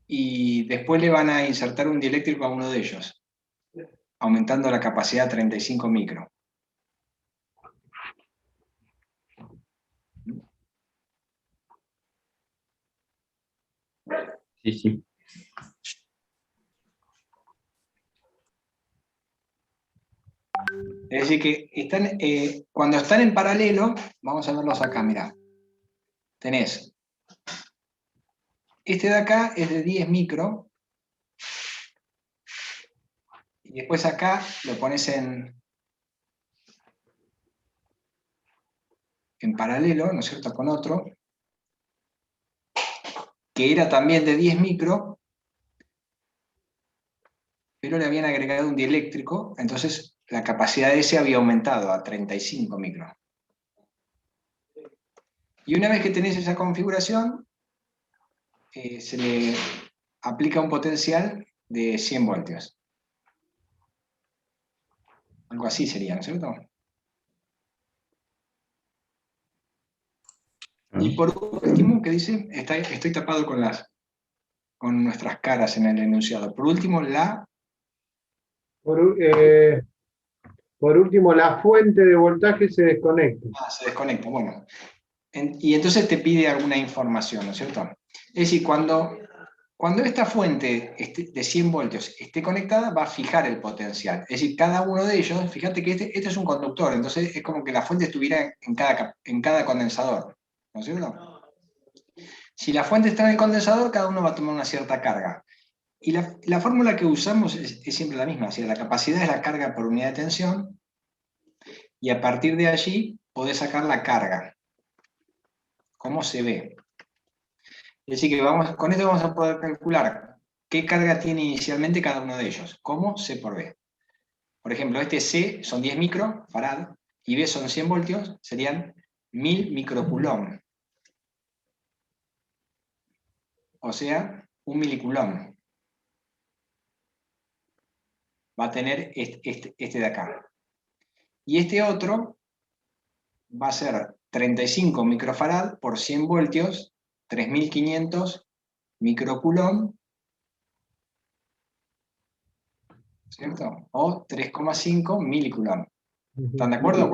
y después le van a insertar un dieléctrico a uno de ellos, aumentando la capacidad a 35 micro. Sí, sí. Es decir, que están, cuando están en paralelo, vamos a verlos acá, mirá. Tenés, este de acá es de 10 micro, y después acá lo pones en paralelo, ¿no es cierto?, con otro, que era también de 10 micro, pero le habían agregado un dieléctrico, entonces la capacidad de ese había aumentado a 35 micro. Y una vez que tenés esa configuración, se le aplica un potencial de 100 voltios. Algo así sería, ¿no es cierto? Y por último, ¿qué dice? Estoy tapado con nuestras caras en el enunciado. Por último, Por, eh, por último, la fuente de voltaje se desconecta. se desconecta. Bueno, y entonces te pide alguna información, ¿no es cierto? Es decir, cuando esta fuente de 100 voltios esté conectada, va a fijar el potencial. Es decir, cada uno de ellos, fíjate que este es un conductor, entonces es como que la fuente estuviera en cada condensador, ¿no es cierto? Si la fuente está en el condensador, cada uno va a tomar una cierta carga. Y la fórmula que usamos es siempre la misma, o sea, la capacidad es la carga por unidad de tensión, y a partir de allí podés sacar la carga. ¿Cómo se ve? Es decir, que con esto vamos a poder calcular qué carga tiene inicialmente cada uno de ellos, como C por B. Por ejemplo, este C son 10 microfarad y B son 100 voltios, serían 1000 microcoulomb. O sea, 1 milicoulomb. Va a tener este de acá. Y este otro va a ser 35 microfarad por 100 voltios, 3500 microcoulomb, ¿cierto? O 3,5 milicoulomb. ¿Están de acuerdo?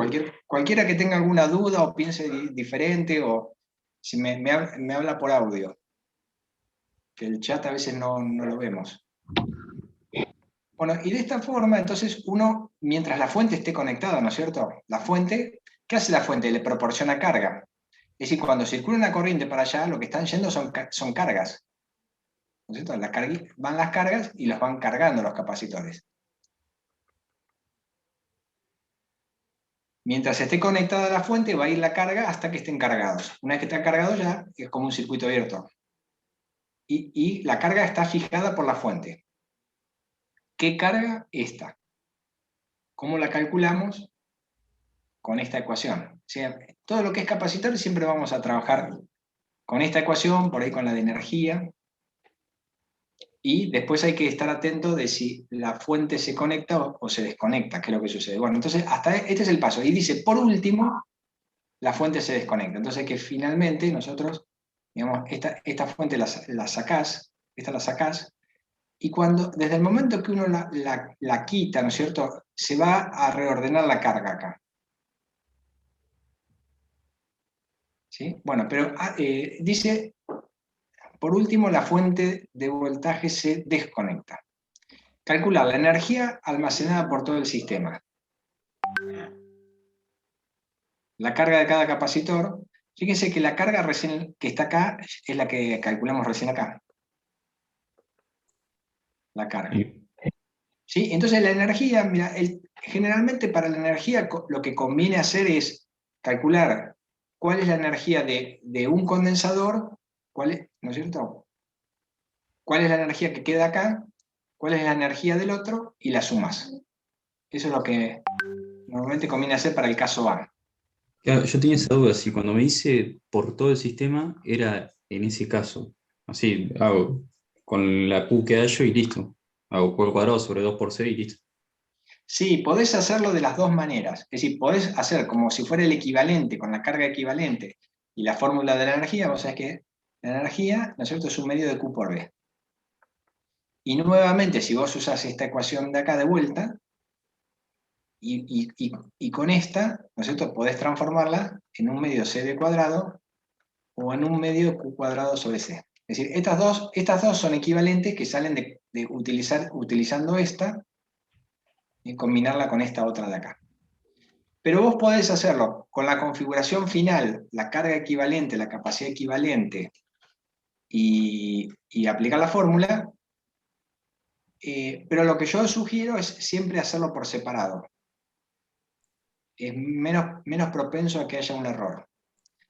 Cualquiera que tenga alguna duda o piense diferente, o si me habla por audio, que el chat a veces no lo vemos. Bueno, y de esta forma, entonces uno, mientras la fuente esté conectada, ¿no es cierto? La fuente, ¿qué hace la fuente? Le proporciona carga. Es decir, cuando circula una corriente para allá, lo que están yendo son cargas, ¿no es cierto? Van las cargas y las van cargando los capacitores. Mientras esté conectada a la fuente, va a ir la carga hasta que estén cargados. Una vez que están cargados ya es como un circuito abierto. Y la carga está fijada por la fuente. ¿Qué carga? Esta. ¿Cómo la calculamos? Con esta ecuación. O sea, todo lo que es capacitor siempre vamos a trabajar con esta ecuación, por ahí con la de energía, y después hay que estar atento de si la fuente se conecta o se desconecta, que es lo que sucede. Bueno, entonces hasta este es el paso. Y dice, por último, la fuente se desconecta. Entonces que finalmente nosotros, digamos, esta fuente la sacás, esta la sacás, y desde el momento que uno la quita, ¿no es cierto?, se va a reordenar la carga acá. ¿Sí? Bueno, pero dice, por último, la fuente de voltaje se desconecta. Calcular la energía almacenada por todo el sistema. La carga de cada capacitor. Fíjense que la carga recién que está acá es la que calculamos recién acá. La carga. ¿Sí? Entonces la energía, mira, generalmente para la energía lo que conviene hacer es calcular cuál es la energía de un condensador, ¿no es cierto? ¿Cuál es la energía que queda acá? ¿Cuál es la energía del otro? Y la sumas. Eso es lo que normalmente conviene hacer para el caso A. Claro, yo tenía esa duda, si cuando me dice por todo el sistema, era en ese caso. Así, hago con la Q que hallo y listo. Hago Q al cuadrado sobre 2 por 6 y listo. Sí, podés hacerlo de las dos maneras. Es decir, podés hacer como si fuera el equivalente, con la carga equivalente y la fórmula de la energía. Vos sabés que la energía, ¿no es cierto?, es un medio de Q por B. Y nuevamente, si vos usás esta ecuación de acá de vuelta, y con esta, ¿no es cierto?, podés transformarla en un medio CD cuadrado o en un medio Q cuadrado sobre C. Es decir, estas dos son equivalentes que salen de utilizando esta y combinarla con esta otra de acá. Pero vos podés hacerlo con la configuración final, la carga equivalente, la capacidad equivalente, y aplicar la fórmula, pero lo que yo sugiero es siempre hacerlo por separado. Es menos propenso a que haya un error.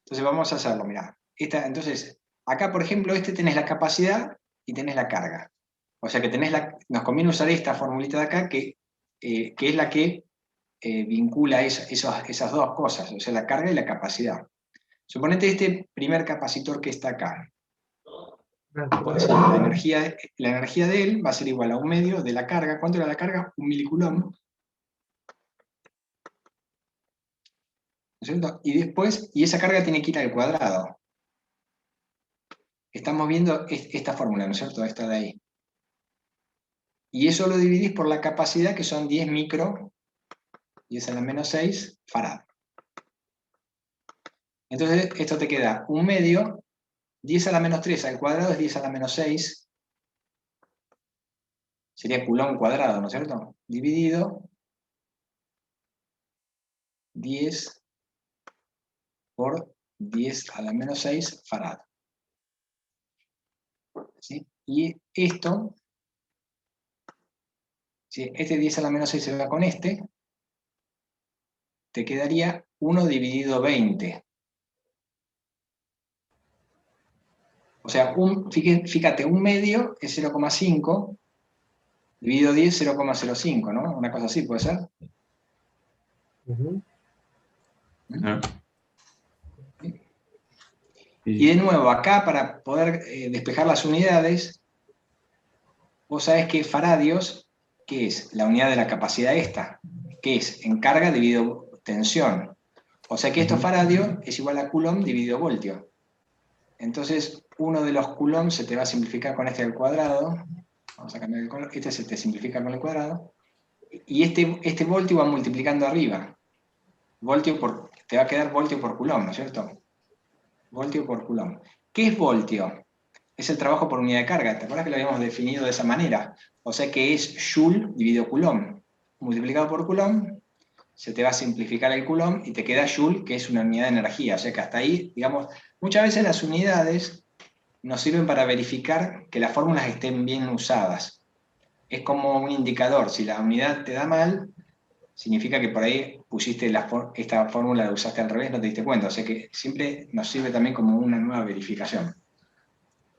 Entonces vamos a hacerlo, mirá. Entonces, acá por ejemplo, tenés la capacidad y tenés la carga. O sea que nos conviene usar esta formulita de acá que es la que vincula esas dos cosas, o sea, la carga y la capacidad. Suponete este primer capacitor que está acá. La energía de él va a ser igual a un medio de la carga. ¿Cuánto era la carga? 1 milicoulomb. ¿No es cierto? Y después, esa carga tiene que ir al cuadrado. Estamos viendo esta fórmula, ¿no es cierto? Esta de ahí. Y eso lo dividís por la capacidad, que son 10 micro, 10 a la menos 6 farad. Entonces, esto te queda un medio, 10 a la menos 3 al cuadrado es 10 a la menos 6. Sería coulomb cuadrado, ¿no es cierto? Dividido 10 por 10 a la menos 6 farad. ¿Sí? Y esto, si este 10 a la menos 6 se va con este, te quedaría 1 dividido 20. O sea, fíjate, un medio es 0,5, dividido 10, 0,05, ¿no? Una cosa así, ¿puede ser? Y de nuevo, acá para poder despejar las unidades, vos sabés que faradios, ¿qué es? La unidad de la capacidad esta, que es en carga dividido tensión. O sea que esto faradio es igual a coulomb dividido voltio. Entonces, uno de los coulomb se te va a simplificar con este al cuadrado. Vamos a cambiar el color. Este se te simplifica con el cuadrado. Y este voltio va multiplicando arriba. Te va a quedar voltio por coulomb, ¿no es cierto? Voltio por coulomb. ¿Qué es voltio? Es el trabajo por unidad de carga. ¿Te acuerdas que lo habíamos definido de esa manera? O sea que es joule dividido coulomb. Multiplicado por coulomb, se te va a simplificar el coulomb y te queda joule, que es una unidad de energía. O sea que hasta ahí, digamos, muchas veces las unidades nos sirven para verificar que las fórmulas estén bien usadas. Es como un indicador. Si la unidad te da mal, significa que por ahí pusiste esta fórmula, la usaste al revés, no te diste cuenta. O sea que siempre nos sirve también como una nueva verificación.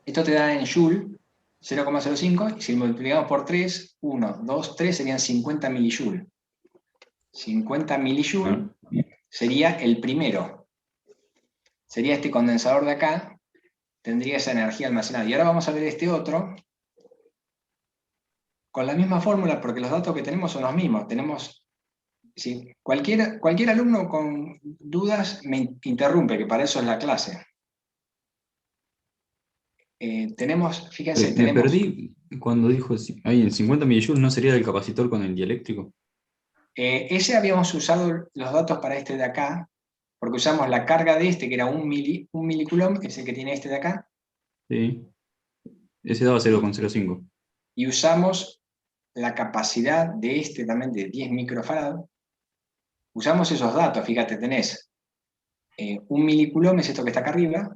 Esto te da en joule 0,05, y si multiplicamos por 3, 1, 2, 3, serían 50 milijoule. 50 milijoule sería el primero. Sería este condensador de acá, tendría esa energía almacenada. Y ahora vamos a ver este otro, con la misma fórmula, porque los datos que tenemos son los mismos. Si cualquier alumno con dudas me interrumpe, que para eso es la clase. Fíjense, Me perdí cuando dijo, ahí en 50 millijoules, ¿no sería del capacitor con el dieléctrico? Ese habíamos usado los datos para este de acá, porque usamos la carga de este, que era un milicoulomb, que es el que tiene este de acá. Sí. Ese daba 0,05. Y usamos la capacidad de este también de 10 microfarad. Usamos esos datos, fíjate, tenés 1 milicoulomb es esto que está acá arriba,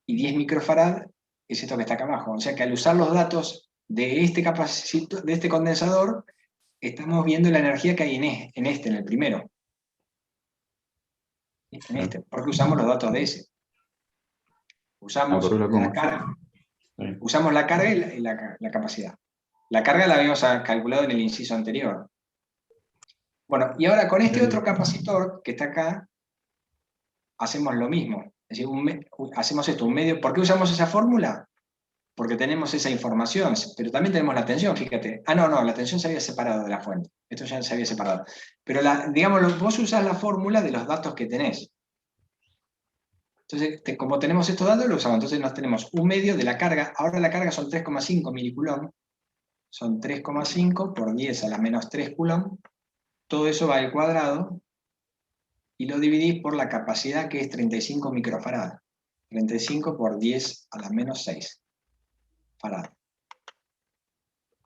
y 10 microfarad es esto que está acá abajo. O sea que al usar los datos de este condensador, estamos viendo la energía que hay en el primero. Porque usamos los datos de ese. Usamos la carga. Usamos la carga y la capacidad. La carga la habíamos calculado en el inciso anterior. Bueno, y ahora con este otro capacitor que está acá, hacemos lo mismo. Es decir, hacemos esto, un medio. ¿Por qué usamos esa fórmula? Porque tenemos esa información, pero también tenemos la tensión, fíjate. No, la tensión se había separado de la fuente. Esto ya se había separado. Pero, digamos, vos usás la fórmula de los datos que tenés. Entonces, como tenemos estos datos, lo usamos. Entonces nos tenemos un medio de la carga. Ahora la carga son 3,5 milicoulomb. son 3,5 por 10 a la menos 3 coulomb. Todo eso va al cuadrado y lo dividís por la capacidad, que es 35 microfarad. 35 por 10 a la menos 6 farad.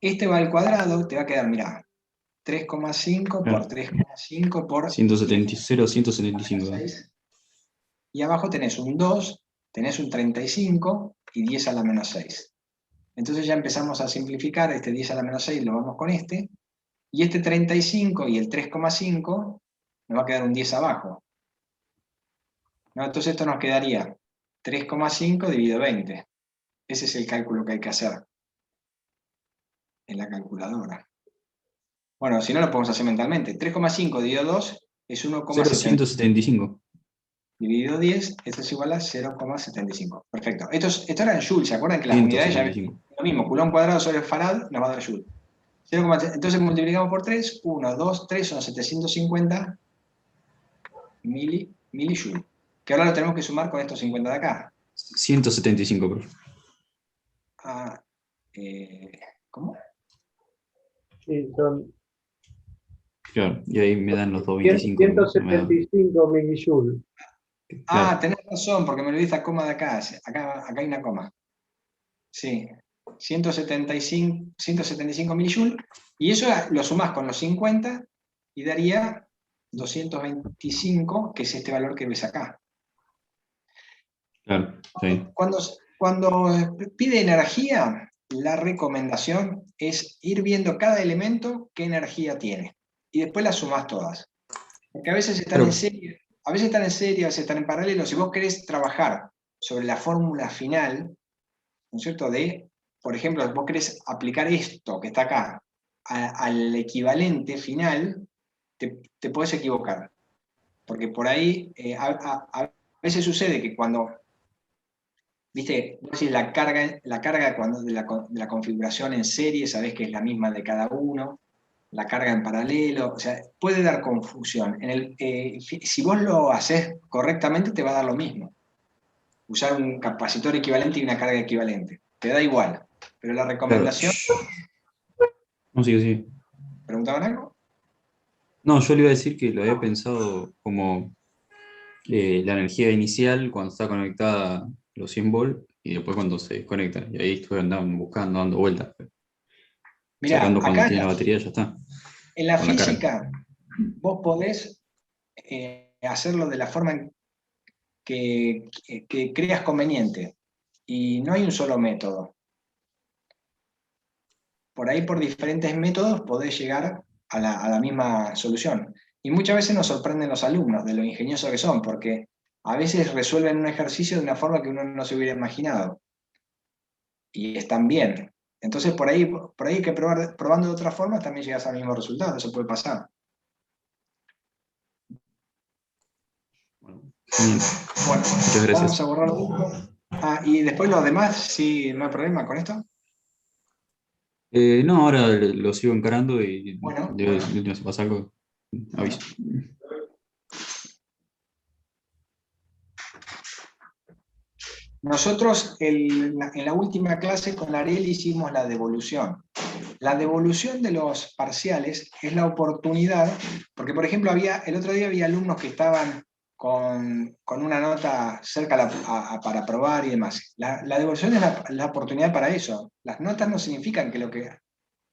Este va al cuadrado, te va a quedar, mirá, 3,5 por 3,5 por 175. 6. Y abajo tenés un 2, tenés un 35 y 10 a la menos 6. Entonces ya empezamos a simplificar, este 10 a la menos 6 lo vamos con este, y este 35 y el 3,5 nos va a quedar un 10 abajo. ¿No? Entonces esto nos quedaría 3,5 dividido 20. Ese es el cálculo que hay que hacer en la calculadora. Bueno, si no lo podemos hacer mentalmente. 3,5 dividido 2 es 1,75. 0,175. Dividido 10, esto es igual a 0,75. Perfecto. Esto era en Joule, ¿se acuerdan que las unidades ya ven 175. lo mismo? Coulomb cuadrado sobre el farad nos va a dar Joule. Entonces multiplicamos por 3, 1, 2, 3 son 750 milijoule. Que ahora lo tenemos que sumar con estos 50 de acá. 175, profe. Ah, ¿cómo? Sí, son Claro, y ahí me dan los 225. 175 milijoules. Ah, tenés razón, porque me olvidé esta coma de acá. Acá hay una coma. Sí, 175 milijoule. Y eso lo sumás con los 50 y daría 225, que es este valor que ves acá. Claro, sí. Cuando pide energía, la recomendación es ir viendo cada elemento qué energía tiene. Y después las sumás todas. Porque a veces están en serie, a veces están en paralelo. Si vos querés trabajar sobre la fórmula final, ¿no es cierto? Por ejemplo, vos querés aplicar esto que está acá al equivalente final, te podés equivocar. Porque por ahí a veces sucede que cuando, viste, vos decís la carga de la configuración en serie, sabés que es la misma de cada uno, la carga en paralelo, o sea, puede dar confusión. Si vos lo haces correctamente, te va a dar lo mismo. Usar un capacitor equivalente y una carga equivalente. Te da igual. Pero la Claro. recomendación... No, sí. ¿Preguntaban algo? No, yo le iba a decir que lo había pensado como la energía inicial cuando está conectada los 100 volts y después cuando se desconecta. Y ahí estuve andando buscando, dando vueltas. Mirá, Sacando cuando acá tiene la batería, ya está. en la Con la carga. física, vos podés hacerlo de la forma en que creas conveniente. Y no hay un solo método. Por ahí, por diferentes métodos, podés llegar a la misma solución. Y muchas veces nos sorprenden los alumnos de lo ingeniosos que son, porque a veces resuelven un ejercicio de una forma que uno no se hubiera imaginado. Y están bien. Entonces, por ahí hay que probando de otra forma, también llegas al mismo resultado. Eso puede pasar. Bueno, Bueno, muchas gracias. vamos a borrar esto. Y después los demás, sí, no hay problema con esto. No, ahora lo sigo encarando y Bueno, si pasa algo, aviso. Nosotros en la última clase con Ariel hicimos la devolución. La devolución de los parciales es la oportunidad, porque por ejemplo el otro día había alumnos que estaban con una nota cerca para probar y demás. La devolución es la oportunidad para eso. Las notas no significan que lo que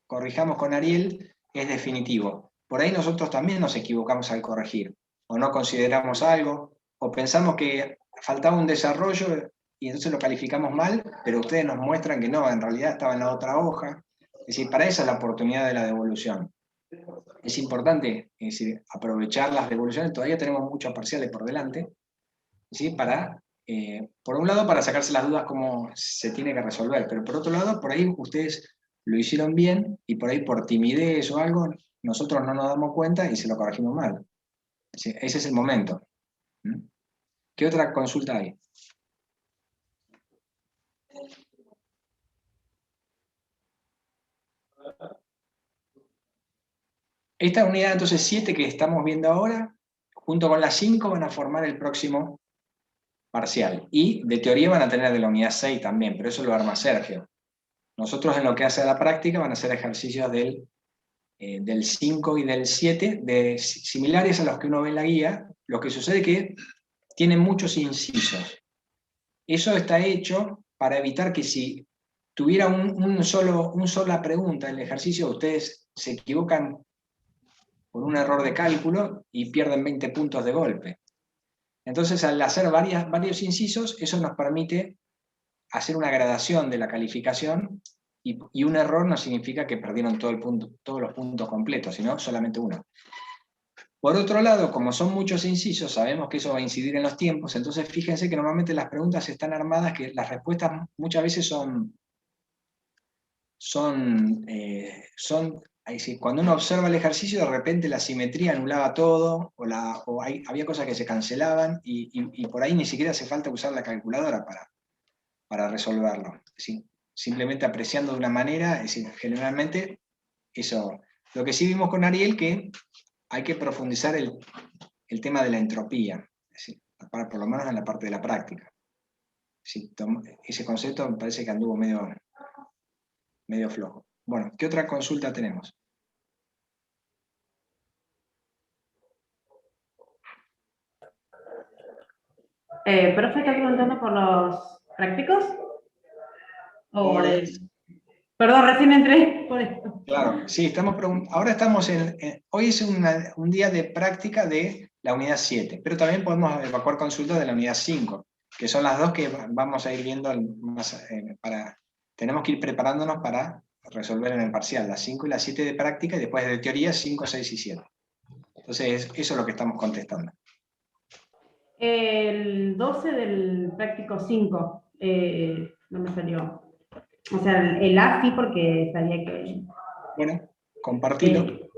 corrijamos con Ariel es definitivo. Por ahí nosotros también nos equivocamos al corregir, o no consideramos algo, o pensamos que faltaba un desarrollo y entonces lo calificamos mal, pero ustedes nos muestran que no, en realidad estaba en la otra hoja. Es decir, para eso es la oportunidad de la devolución. Es importante, es decir, aprovechar las devoluciones, todavía tenemos muchos parciales por delante, ¿sí? Por un lado, para sacarse las dudas cómo se tiene que resolver, pero por otro lado, por ahí ustedes lo hicieron bien y por ahí por timidez o algo, nosotros no nos damos cuenta y se lo corregimos mal. Ese es el momento. ¿Qué otra consulta hay? Esta unidad entonces 7 que estamos viendo ahora, junto con las 5 van a formar el próximo parcial. Y de teoría van a tener de la unidad 6 también, pero eso lo arma Sergio. Nosotros en lo que hace a la práctica van a ser ejercicios del 5 y del 7, similares a los que uno ve en la guía. Lo que sucede es que tienen muchos incisos. Eso está hecho para evitar que si tuviera una sola pregunta en el ejercicio, ustedes se equivocan por un error de cálculo y pierden 20 puntos de golpe. Entonces, al hacer varios incisos, eso nos permite hacer una gradación de la calificación, y un error no significa que perdieron todos los puntos completos, sino solamente uno. Por otro lado, como son muchos incisos, sabemos que eso va a incidir en los tiempos, entonces fíjense que normalmente las preguntas están armadas, que las respuestas muchas veces cuando uno observa el ejercicio, de repente la simetría anulaba todo, había cosas que se cancelaban, y por ahí ni siquiera hace falta usar la calculadora para resolverlo. Es decir, simplemente apreciando de una manera, es decir, generalmente eso. Lo que sí vimos con Ariel, que hay que profundizar el tema de la entropía, es decir, por lo menos en la parte de la práctica. Sí, ese concepto me parece que anduvo medio flojo. Bueno, ¿qué otra consulta tenemos? ¿Profe está preguntando por los prácticos? Perdón, recién entré por esto. Claro, sí, ahora estamos hoy es un día de práctica de la unidad 7, pero también podemos evacuar consultas de la unidad 5, que son las dos que vamos a ir viendo tenemos que ir preparándonos para resolver en el parcial, las 5 y las 7 de práctica, y después de teoría 5, 6 y 7. Entonces, eso es lo que estamos contestando. El 12 del práctico 5, no me salió. O sea, el A sí, porque sabía que... Bueno, compartilo.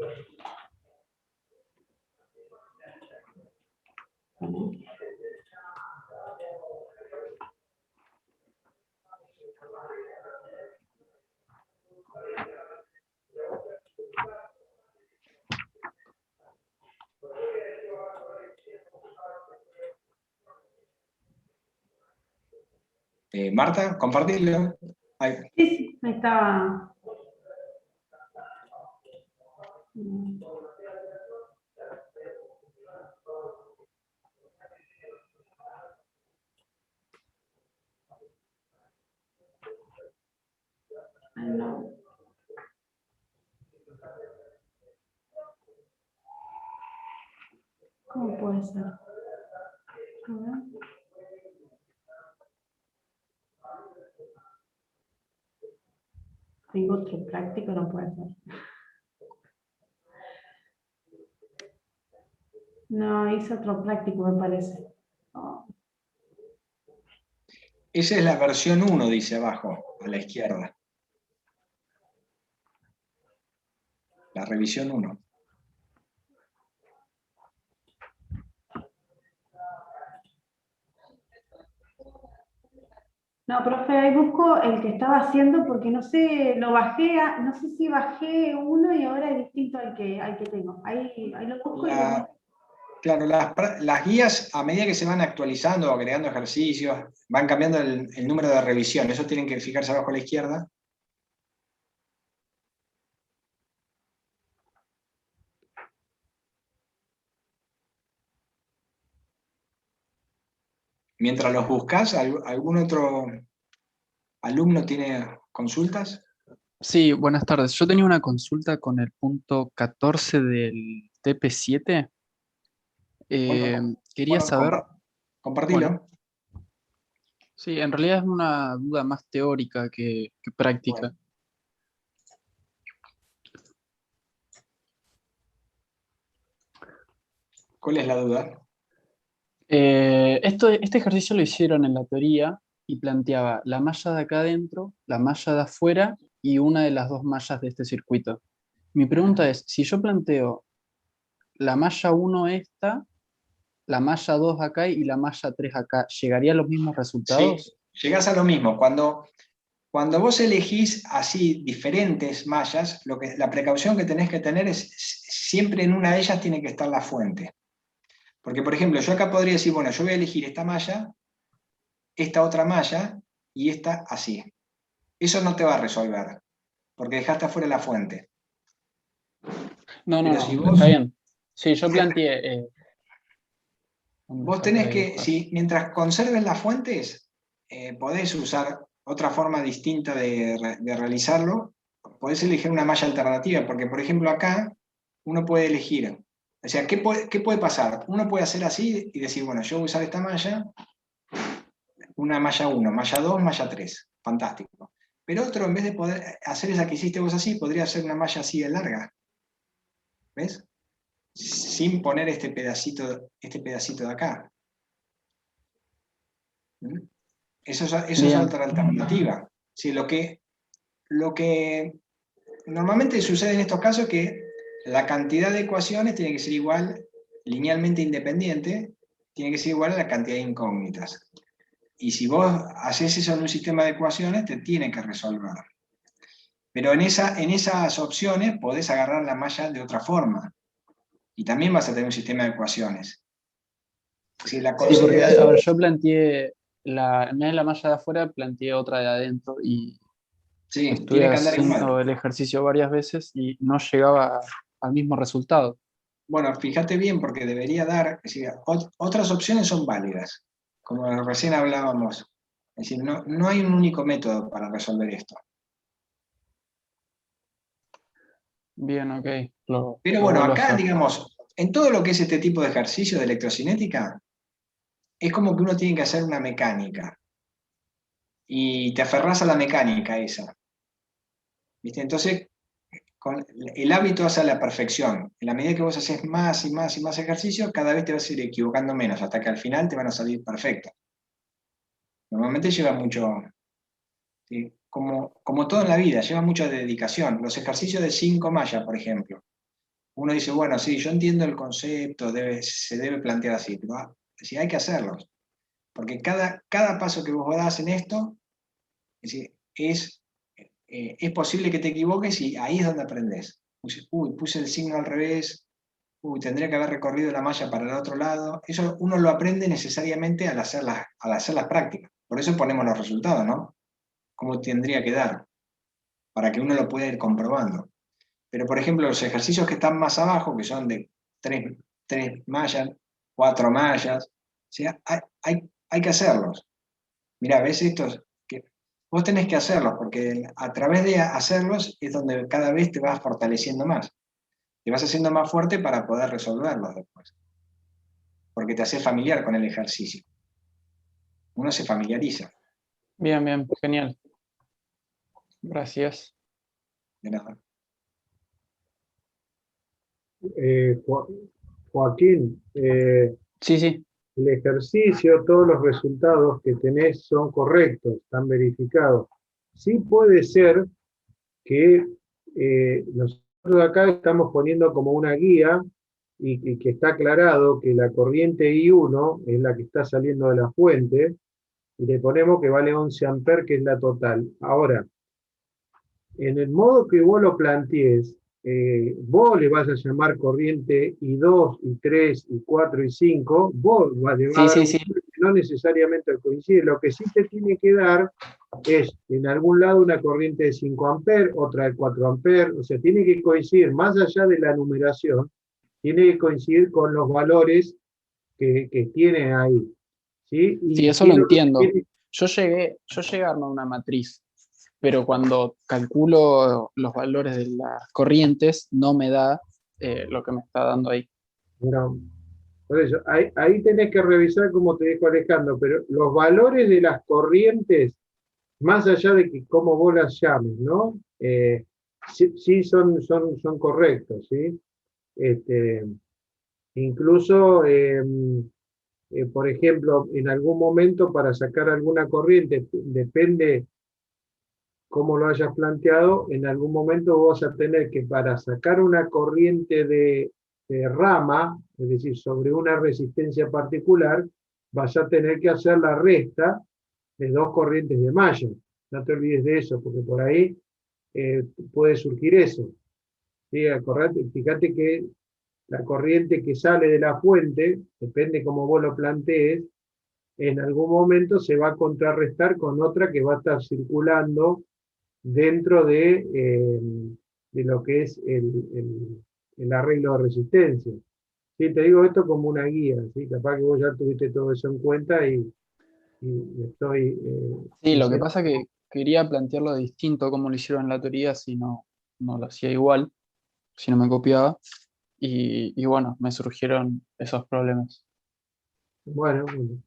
Marta, compartilo. Sí, ahí estaba. No. ¿Cómo puede ser? A ver. Tengo otro práctico, no puede ser. No, hice otro práctico, me parece. Oh. Esa es la versión 1, dice abajo, a la izquierda. La revisión 1. No, profe, ahí busco el que estaba haciendo porque no sé, lo bajé, no sé si bajé uno y ahora es distinto al que tengo. Ahí lo busco Claro, las guías, a medida que se van actualizando o agregando ejercicios, van cambiando el número de revisión. Eso tienen que fijarse abajo a la izquierda. Mientras los buscas, ¿algún otro alumno tiene consultas? Sí, buenas tardes. Yo tenía una consulta con el punto 14 del TP7. Quería saber, Compartilo. bueno, sí, en realidad es una duda más teórica que práctica. Bueno. ¿Cuál es la duda? Este ejercicio lo hicieron en la teoría y planteaba la malla de acá adentro, la malla de afuera y una de las dos mallas de este circuito. Mi pregunta es, si yo planteo la malla 1 esta, la malla 2 acá y la malla 3 acá, ¿llegaría a los mismos resultados? Sí, llegás a lo mismo. Cuando vos elegís así diferentes mallas, la precaución que tenés que tener es siempre en una de ellas tiene que estar la fuente. Porque, por ejemplo, yo acá podría decir, bueno, yo voy a elegir esta malla, esta otra malla y esta así. eso no te va a resolver, porque dejaste afuera la fuente. No, Pero si está bien. Sí, yo planteé... vos tenés que, mientras conserves las fuentes, podés usar otra forma distinta de realizarlo, podés elegir una malla alternativa, porque por ejemplo acá uno puede elegir, o sea, ¿qué puede pasar? Uno puede hacer así y decir, bueno, yo voy a usar esta malla, una malla 1, malla 2, malla 3, fantástico. Pero otro, en vez de poder hacer esa que hiciste vos así, podría hacer una malla así de larga, ¿ves? Sin poner este pedacito de acá. ¿Mm? Eso es Bien. otra alternativa. Sí, lo que normalmente sucede en estos casos es que la cantidad de ecuaciones tiene que ser igual, linealmente independiente, tiene que ser igual a la cantidad de incógnitas. Y si vos haces eso en un sistema de ecuaciones, te tiene que resolver. Pero en esas opciones podés agarrar la malla de otra forma. Y también vas a tener un sistema de ecuaciones. Si la Sí, porque a consideras... ver, yo planteé, en vez de la malla de afuera, planteé otra de adentro y Sí, estuve tiene que andar igual. haciendo el ejercicio varias veces y no llegaba al mismo resultado. Bueno, fíjate bien porque debería dar, es decir, otras opciones son válidas, como recién hablábamos. Es decir, no hay un único método para resolver esto. Bien, ok, Pero lo bueno, vuelvo a acá, hacer. digamos, en todo lo que es este tipo de ejercicio de electrocinética, es como que uno tiene que hacer una mecánica. Y te aferrás a la mecánica esa. ¿Viste? Entonces, el hábito hace a la perfección. En la medida que vos haces más y más y más ejercicio, cada vez te vas a ir equivocando menos, hasta que al final te van a salir perfectos. Normalmente lleva mucho, ¿sí? Como todo en la vida, lleva mucha dedicación. Los ejercicios de 5 mallas, por ejemplo. Uno dice, bueno, sí, yo entiendo el concepto, se debe plantear así, pero sí, hay que hacerlos. Porque cada paso que vos das en esto, es decir, es posible que te equivoques y ahí es donde aprendés. Uy, puse el signo al revés, uy, tendría que haber recorrido la malla para el otro lado. Eso uno lo aprende necesariamente al hacer las prácticas. Por eso ponemos los resultados, ¿no? Cómo tendría que dar, para que uno lo pueda ir comprobando. Pero, por ejemplo, los ejercicios que están más abajo, que son de 3 mallas, 4 mallas, o sea, hay que hacerlos. Mirá, ¿ves estos? Que vos tenés que hacerlos, porque a través de hacerlos es donde cada vez te vas fortaleciendo más. Te vas haciendo más fuerte para poder resolverlos después. Porque te haces familiar con el ejercicio. Uno se familiariza. Bien, bien, genial. Gracias. De nada. Joaquín, Sí, sí, el ejercicio, todos los resultados que tenés son correctos, están verificados. Sí puede ser que nosotros acá estamos poniendo como una guía y que está aclarado que la corriente I1 es la que está saliendo de la fuente y le ponemos que vale 11 amperes, que es la total. Ahora, en el modo que vos lo plantees, vos le vas a llamar corriente I2, I3, I4, I5, vos le vas a sí, dar sí, un sí. nombre que no necesariamente coincide. Lo que sí te tiene que dar es en algún lado una corriente de 5 amperes, otra de 4 amperes, o sea, tiene que coincidir, más allá de la numeración, tiene que coincidir con los valores que tiene ahí. ¿Sí? Sí, Y eso lo tiene, entiendo. Yo llegué a armar una matriz, pero cuando calculo los valores de las corrientes, no me da lo que me está dando ahí. bueno, por eso, ahí tenés que revisar, como te dijo Alejandro, pero los valores de las corrientes, más allá de que cómo vos las llames, ¿no? Sí son correctos, ¿sí? Este, incluso, por ejemplo, en algún momento para sacar alguna corriente, depende cómo lo hayas planteado, en algún momento vos vas a tener que para sacar una corriente de rama, es decir, sobre una resistencia particular, vas a tener que hacer la resta de 2 corrientes de malla. No te olvides de eso, porque por ahí puede surgir eso. ¿Sí? Fíjate que la corriente que sale de la fuente, depende cómo vos lo plantees, en algún momento se va a contrarrestar con otra que va a estar circulando dentro de lo que es el arreglo de resistencia. Sí, te digo esto como una guía, ¿sí? Capaz que vos ya tuviste todo eso en cuenta y estoy Sí, lo que diciendo, pasa que quería plantearlo distinto como lo hicieron en la teoría, si no, no lo hacía igual, si no me copiaba. Y bueno, me surgieron esos problemas. bueno, bueno,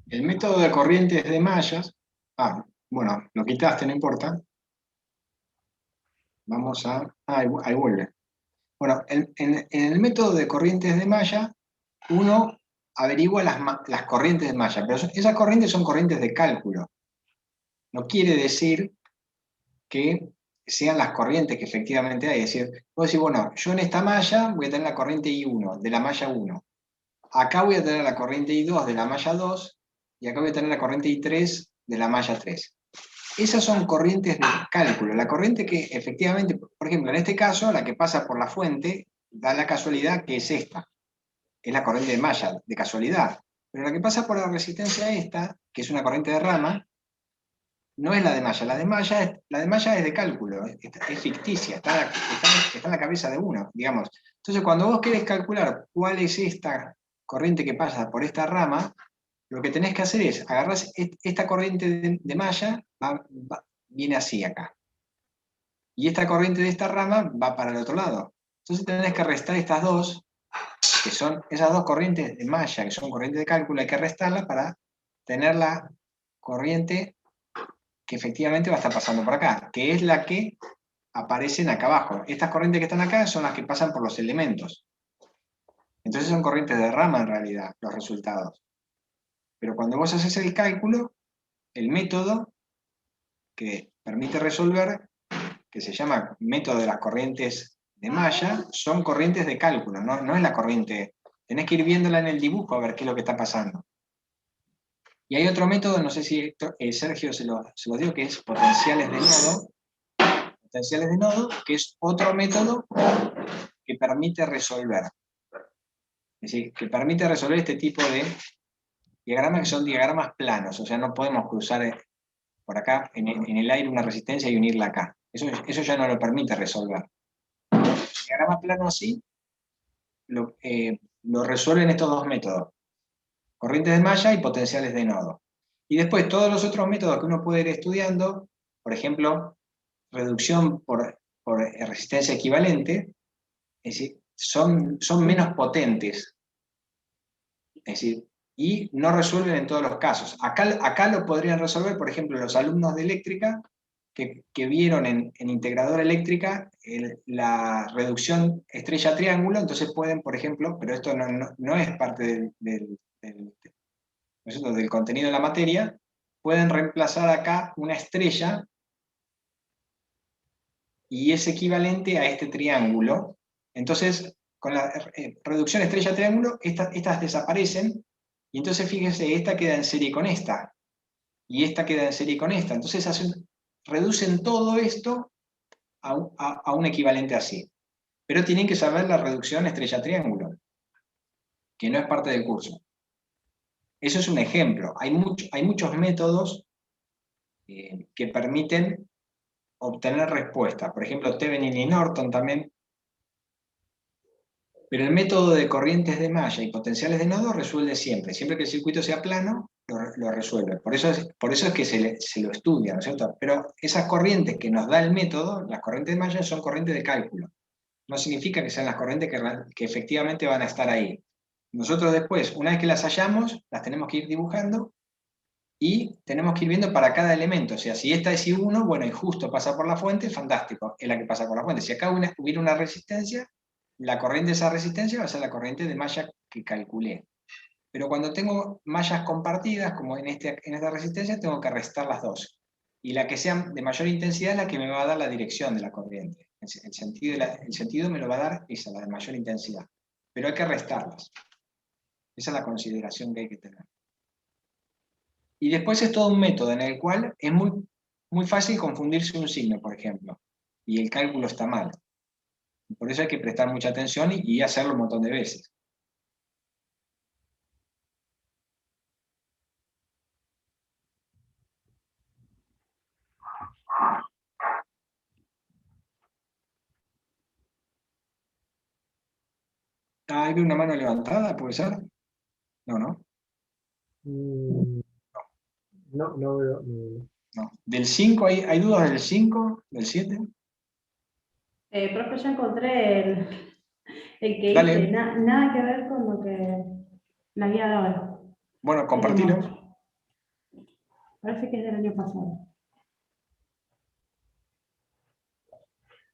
El método de corrientes de mallas, bueno, lo quitaste, no importa. Vamos a, ahí vuelve. Bueno, en el método de corrientes de malla, uno averigua las corrientes de malla, pero esas corrientes son corrientes de cálculo. No quiere decir que sean las corrientes que efectivamente hay. Es decir, vos decís, bueno, yo en esta malla voy a tener la corriente I1, de la malla 1. Acá voy a tener la corriente I2 de la malla 2, y acá voy a tener la corriente I3 de la malla 3. Esas son corrientes de cálculo. La corriente que efectivamente, por ejemplo, en este caso, la que pasa por la fuente, da la casualidad que es esta. Es la corriente de malla, de casualidad. Pero la que pasa por la resistencia esta, que es una corriente de rama, no es la de malla. La de malla es de cálculo, es ficticia, está en la cabeza de uno, digamos. Entonces, cuando vos querés calcular cuál es esta corriente que pasa por esta rama, lo que tenés que hacer es agarrar esta corriente de malla, viene así acá. Y esta corriente de esta rama va para el otro lado. Entonces tenés que restar estas dos, que son esas dos corrientes de malla, que son corrientes de cálculo, hay que restarlas para tener la corriente que efectivamente va a estar pasando por acá, que es la que aparecen acá abajo. Estas corrientes que están acá son las que pasan por los elementos. Entonces son corrientes de rama en realidad, los resultados. Pero cuando vos haces el cálculo, el método que permite resolver, que se llama método de las corrientes de malla, son corrientes de cálculo, no es la corriente. Tenés que ir viéndola en el dibujo a ver qué es lo que está pasando. Y hay otro método, no sé si Sergio se lo dio, que es potenciales de nodo. Potenciales de nodo, que es otro método que permite resolver. Es decir, que permite resolver este tipo de diagramas que son diagramas planos, o sea, no podemos cruzar por acá en el aire una resistencia y unirla acá. Eso ya no lo permite resolver. El diagrama plano así lo resuelven estos dos métodos, corrientes de malla y potenciales de nodo. Y después todos los otros métodos que uno puede ir estudiando, por ejemplo, reducción por resistencia equivalente, es decir, son menos potentes, es decir, y no resuelven en todos los casos. Acá lo podrían resolver, por ejemplo, los alumnos de eléctrica que vieron en integradora eléctrica la reducción estrella-triángulo, entonces pueden, por ejemplo, pero esto no es parte del contenido de la materia, pueden reemplazar acá una estrella y es equivalente a este triángulo. Entonces, con la reducción estrella-triángulo, estas desaparecen, y entonces fíjense, esta queda en serie con esta, y esta queda en serie con esta. Entonces reducen todo esto a un equivalente así. Pero tienen que saber la reducción estrella-triángulo, que no es parte del curso. Eso es un ejemplo. Hay muchos métodos que permiten obtener respuesta. Por ejemplo, Thevenin y Norton también. Pero el método de corrientes de malla y potenciales de nodo resuelve siempre. Siempre que el circuito sea plano, lo resuelve. Por eso es que se lo estudia, ¿no es cierto? Pero esas corrientes que nos da el método, las corrientes de malla, son corrientes de cálculo. No significa que sean las corrientes que efectivamente van a estar ahí. Nosotros después, una vez que las hallamos, las tenemos que ir dibujando y tenemos que ir viendo para cada elemento. O sea, si esta es I1, bueno, y justo pasa por la fuente, fantástico, es la que pasa por la fuente. Si acá hubiera una resistencia, la corriente de esa resistencia va a ser la corriente de malla que calculé. Pero cuando tengo mallas compartidas, como en esta resistencia, tengo que restar las dos. Y la que sea de mayor intensidad es la que me va a dar la dirección de la corriente. El sentido me lo va a dar esa, la de mayor intensidad. Pero hay que restarlas. Esa es la consideración que hay que tener. Y después es todo un método en el cual es muy fácil confundirse un signo, por ejemplo, y el cálculo está mal. Por eso hay que prestar mucha atención y hacerlo un montón de veces. ¿Hay una mano levantada? ¿Puede ser? No, no. Mm, no veo. No. No. ¿Del 5 hay dudas del 5? ¿Del 7? Profe, ya encontré el que Dale. hice, nada que ver con lo que la guía de ahora. Bueno, Ahí te compartilo. muestro. Parece que es del año pasado.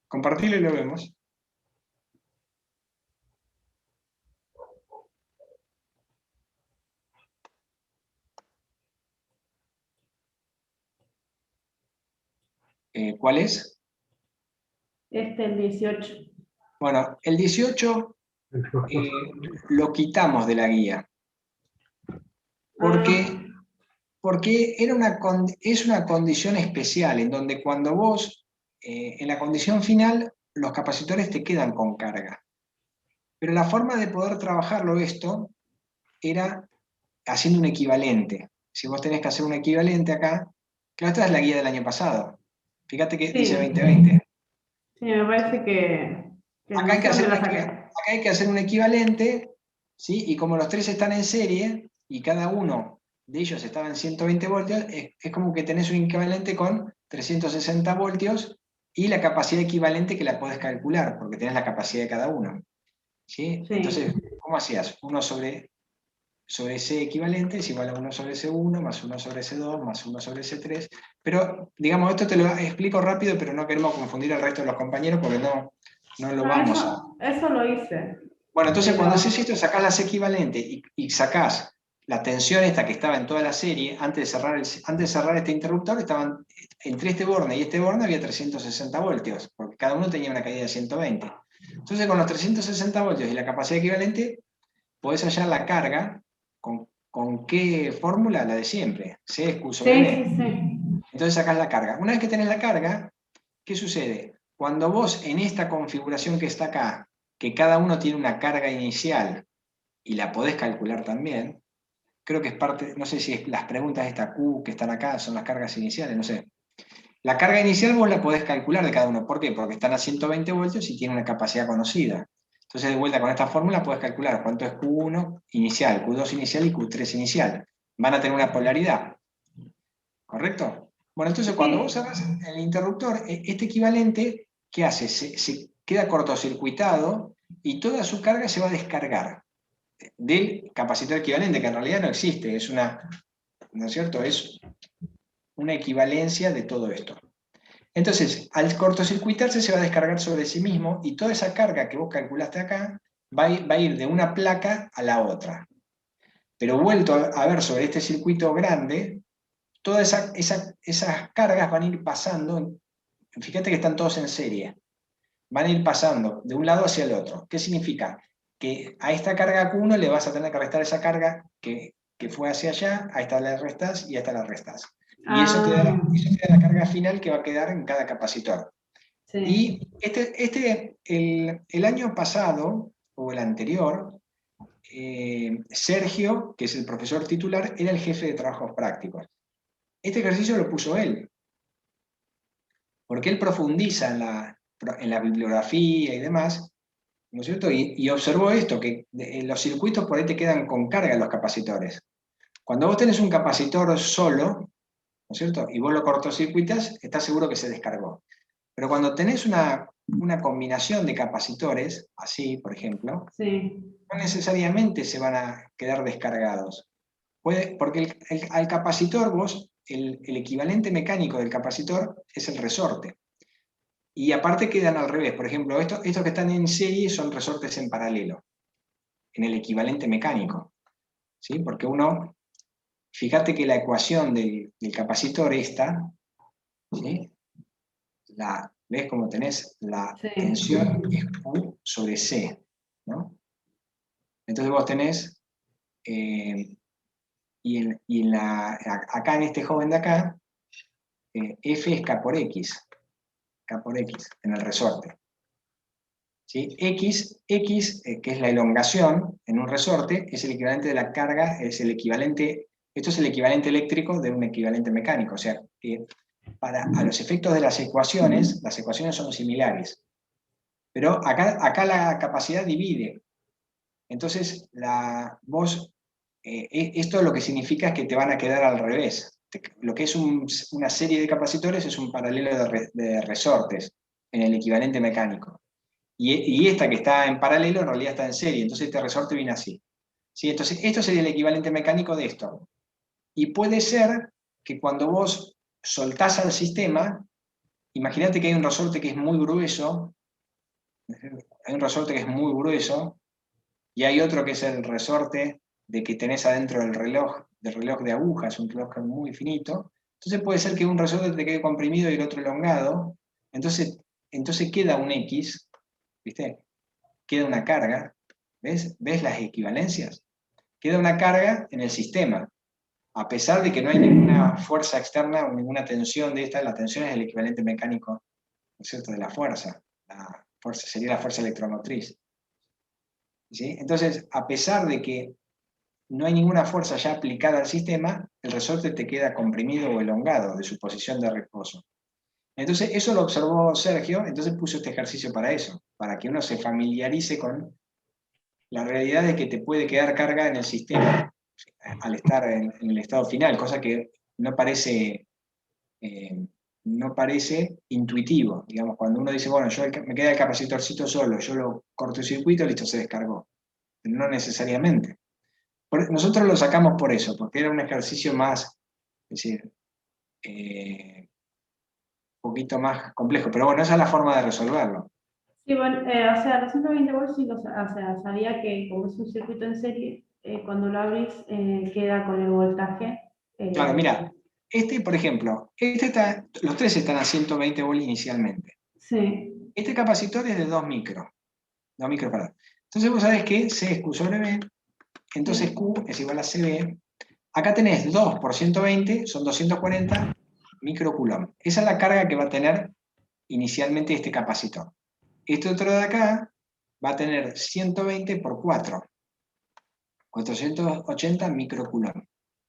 Compartilo y lo vemos. ¿Cuál es? El 18. Bueno, el 18 lo quitamos de la guía. Porque, porque es una condición especial en donde cuando vos, en la condición final, los capacitores te quedan con carga. Pero la forma de poder trabajarlo esto era haciendo un equivalente. Si vos tenés que hacer un equivalente acá, que esta es la guía del año pasado. Fíjate que dice 2020. Sí, me parece que Acá no hay que sé dónde hacer la saqué. acá hay que hacer un equivalente, ¿sí? Y como los tres están en serie y cada uno de ellos estaba en 120 voltios, es como que tenés un equivalente con 360 voltios y la capacidad equivalente que la podés calcular, porque tenés la capacidad de cada uno. ¿Sí? Sí. Entonces, ¿cómo hacías? 1 sobre C equivalente es igual a 1 sobre C1 más 1 sobre C2 más 1 sobre C3. Pero, digamos, esto te lo explico rápido, pero no queremos confundir al resto de los compañeros porque no lo No, vamos a... eso lo hice. Bueno, entonces cuando Pero haces esto, sacás las equivalentes y sacás la tensión esta que estaba en toda la serie, antes de cerrar este interruptor, estaban entre este borne y este borne había 360 voltios, porque cada uno tenía una caída de 120. Entonces con los 360 voltios y la capacidad equivalente, podés hallar la carga con qué fórmula, la de siempre, C es Q sobre sí, V. sí. Entonces sacás la carga. Una vez que tenés la carga, ¿qué sucede? Cuando vos en esta configuración que está acá, que cada uno tiene una carga inicial y la podés calcular también, creo que es parte, no sé si es las preguntas de esta Q que están acá son las cargas iniciales, no sé. La carga inicial vos la podés calcular de cada uno. ¿Por qué? Porque están a 120 voltios y tiene una capacidad conocida. Entonces, de vuelta con esta fórmula podés calcular cuánto es Q1 inicial, Q2 inicial y Q3 inicial. Van a tener una polaridad. ¿Correcto? Bueno, entonces cuando vos cerrás el interruptor, este equivalente, ¿qué hace? Se queda cortocircuitado y toda su carga se va a descargar del capacitor equivalente, que en realidad no existe, es una, ¿no es cierto? Es una equivalencia de todo esto. Entonces, al cortocircuitarse se va a descargar sobre sí mismo y toda esa carga que vos calculaste acá va a ir de una placa a la otra. Pero vuelto a ver sobre este circuito grande, todas esas cargas van a ir pasando, fíjate que están todos en serie, van a ir pasando de un lado hacia el otro. ¿Qué significa? Que a esta carga Q1 le vas a tener que restar esa carga que fue hacia allá, a esta la restas y a esta la restas. Y eso te da la carga final que va a quedar en cada capacitor. Sí. Y el año pasado, o el anterior, Sergio, que es el profesor titular, era el jefe de trabajos prácticos. Este ejercicio lo puso él, porque él profundiza en la bibliografía y demás, ¿no es cierto? Y observó esto, que en los circuitos por ahí te quedan con carga los capacitores. Cuando vos tenés un capacitor solo, ¿no es cierto? Y vos lo cortocircuitas, estás seguro que se descargó. Pero cuando tenés una combinación de capacitores, así, por ejemplo, no necesariamente se van a quedar descargados. Porque al capacitor vos, el equivalente mecánico del capacitor es el resorte. Y aparte quedan al revés. Por ejemplo, estos que están en serie son resortes en paralelo, en el equivalente mecánico. ¿Sí? Porque fíjate que la ecuación del capacitor esta, ¿sí? ¿Ves cómo tenés la tensión es Q sobre C? ¿No? Entonces vos tenés, acá en este joven de acá, F es K por X, en el resorte. ¿Sí? X, que es la elongación en un resorte, es el equivalente de la carga, esto es el equivalente eléctrico de un equivalente mecánico, o sea, que a los efectos de las ecuaciones son similares. Pero acá la capacidad divide. Entonces, esto lo que significa es que te van a quedar al revés. Lo que es una serie de capacitores es un paralelo de resortes en el equivalente mecánico. Y esta que está en paralelo en realidad está en serie, entonces este resorte viene así. ¿Sí? Entonces, esto sería el equivalente mecánico de esto. Y puede ser que cuando vos soltás al sistema, imagínate que hay un resorte que es muy grueso, y hay otro que es el resorte de que tenés adentro del reloj de agujas, un reloj muy finito. Entonces puede ser que un resorte te quede comprimido y el otro elongado, entonces queda un X, ¿viste? Queda una carga, ¿ves? ¿Ves las equivalencias? Queda una carga en el sistema, a pesar de que no hay ninguna fuerza externa o ninguna tensión de esta. La tensión es el equivalente mecánico, ¿no es cierto?, de la fuerza. La fuerza sería la fuerza electromotriz. ¿Sí? Entonces, a pesar de que no hay ninguna fuerza ya aplicada al sistema, el resorte te queda comprimido o elongado de su posición de reposo. Entonces, eso lo observó Sergio, entonces puso este ejercicio para eso, para que uno se familiarice con la realidad de que te puede quedar carga en el sistema al estar en el estado final, cosa que no parece intuitivo. Digamos, cuando uno dice, bueno, me queda el capacitorcito solo, yo lo cortocircuito, listo, se descargó. No necesariamente. Nosotros lo sacamos por eso, porque era un ejercicio más, es decir, un poquito más complejo, pero bueno, esa es la forma de resolverlo. Sí, bueno, o sea, los 120 volts, sí, o sea, sabía que como es un circuito en serie, cuando lo abrís queda con el voltaje. Claro, mira, por ejemplo, los tres están a 120 volts inicialmente. Sí. Este capacitor es de 2 microfarads. Entonces vos sabés que C es Q sobre B, entonces Q es igual a CB. Acá tenés 2 por 120, son 240 microcoulomb. Esa es la carga que va a tener inicialmente este capacitor. Este otro de acá va a tener 120 por 4, 480 microcoulomb.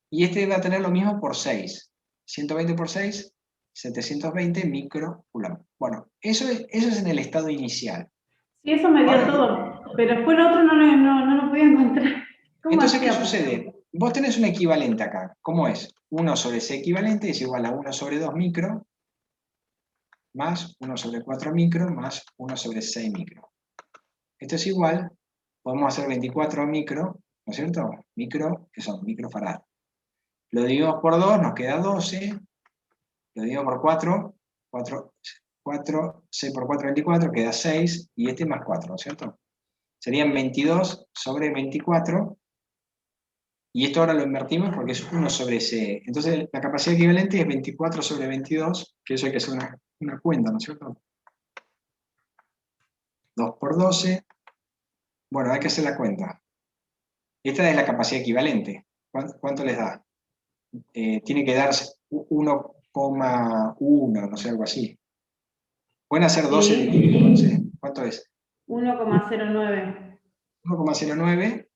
Y este va a tener lo mismo por 6, 120 por 6, 720 microcoulomb. Bueno, eso es en el estado inicial. Sí, eso me dio todo, pero después lo otro no lo podía encontrar. Entonces, ¿qué sucede? Vos tenés un equivalente acá. ¿Cómo es? 1 sobre C equivalente es igual a 1 sobre 2 micro, más 1 sobre 4 micro, más 1 sobre 6 micro. Esto es igual, podemos hacer 24 micro, ¿no es cierto? Micro, que son microfarad. Lo dividimos por 2, nos queda 12. Lo divido por 4, 6 por 4, 24, queda 6, y este más 4, ¿no es cierto? Serían 22 sobre 24, y esto ahora lo invertimos porque es 1 sobre C. Entonces la capacidad equivalente es 24 sobre 22, que eso hay que hacer una cuenta, ¿no es cierto? 2 por 12, bueno, hay que hacer la cuenta. Esta es la capacidad equivalente. ¿Cuánto les da? Tiene que darse 1,1, no sé, algo así. Pueden hacer 12 dividido 11. ¿Cuánto es? 1,09. 1,09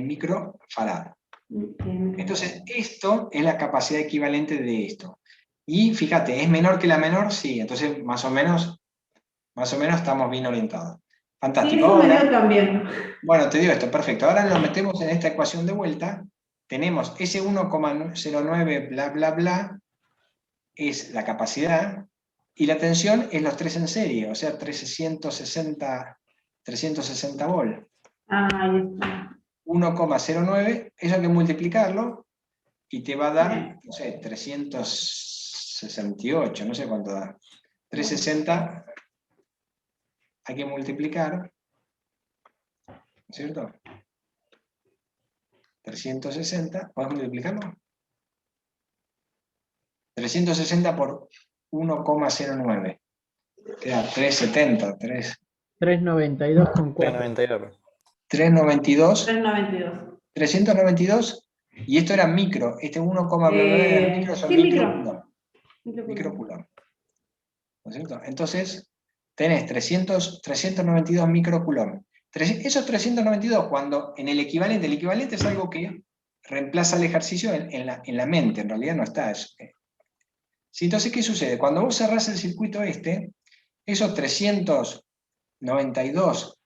microfarad. Entonces, esto es la capacidad equivalente de esto. Y fíjate, ¿es menor que la menor? Sí, entonces más o menos estamos bien orientados. Fantástico. Sí, eso me dio también. Bueno, te digo esto, perfecto. Ahora lo metemos en esta ecuación de vuelta. Tenemos ese 1,09 bla bla bla, es la capacidad, y la tensión es los tres en serie, o sea, 360 volts. Ahí está. 1,09, eso hay que multiplicarlo, y te va a dar, no sé, 368, no sé cuánto da. 360, hay que multiplicar, ¿no es cierto? 360, ¿podemos multiplicarlo? 360 por 1,09. Queda 370, 392,4. 392. 392. 392, y esto era micro, este 1,9 micro son sí, microcoulomb. ¿No es cierto? Entonces, tenés 392 microcoulomb. Esos 392, cuando en el equivalente es algo que reemplaza el ejercicio en la mente, en realidad no está. ¿Sí? Entonces, ¿qué sucede? Cuando vos cerrás el circuito esos 392,